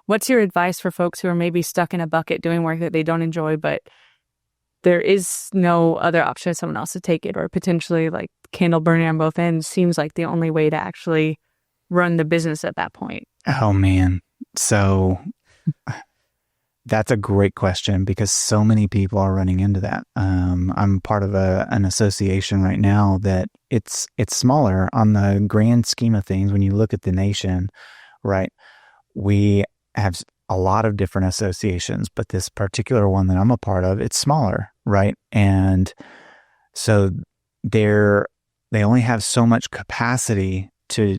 What's your advice for folks who are maybe stuck in a bucket doing work that they don't enjoy, but there is no other option for someone else to take it, or potentially like candle burning on both ends seems like the only way to actually run the business at that point? Oh, man. So that's a great question because so many people are running into that. I'm part of an association right now that it's smaller on the grand scheme of things. When you look at the nation, right, we have a lot of different associations, but this particular one that I'm a part of, it's smaller, right? And so they only have so much capacity to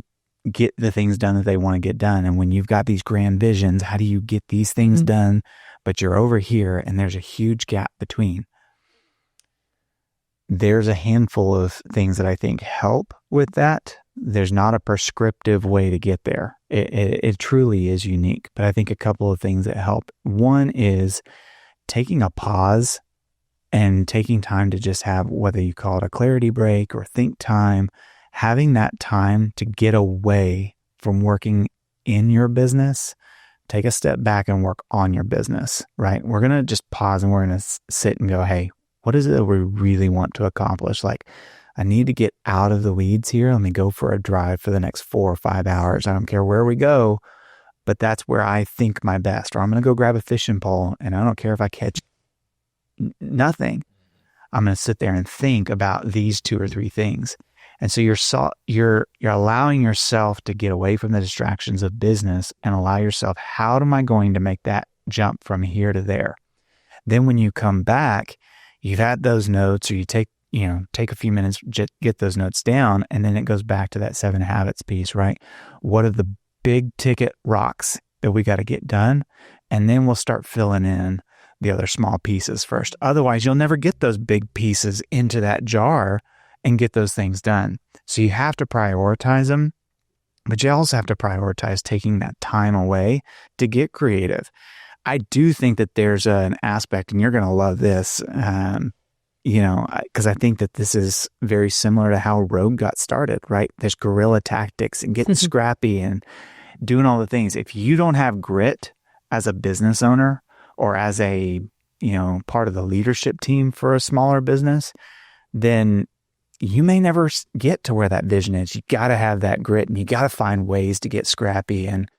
get the things done that they want to get done. And when you've got these grand visions, how do you get these things done? But you're over here and there's a huge gap between. There's a handful of things that I think help with that. There's not a prescriptive way to get there. It truly is unique. But I think a couple of things that help. One is taking a pause and taking time to just have, whether you call it a clarity break or think time, having that time to get away from working in your business, take a step back and work on your business, right? We're going to just pause and we're going to sit and go, hey, what is it that we really want to accomplish? Like, I need to get out of the weeds here. Let me go for a drive for the next 4 or 5 hours. I don't care where we go, but that's where I think my best. Or I'm going to go grab a fishing pole and I don't care if I catch nothing. I'm going to sit there and think about these 2 or 3 things. And so you're allowing yourself to get away from the distractions of business and allow yourself, how am I going to make that jump from here to there? Then when you come back, you've had those notes, or you take a few minutes, get those notes down. And then it goes back to that 7 habits piece, right? What are the big ticket rocks that we got to get done? And then we'll start filling in the other small pieces first. Otherwise, you'll never get those big pieces into that jar and get those things done. So you have to prioritize them, but you also have to prioritize taking that time away to get creative. I do think that there's an aspect, and you're going to love this, because I think that this is very similar to how Rogue got started, right? There's guerrilla tactics and getting scrappy and doing all the things. If you don't have grit as a business owner or as a, part of the leadership team for a smaller business, then you may never get to where that vision is. You got to have that grit, and you got to find ways to get scrappy. And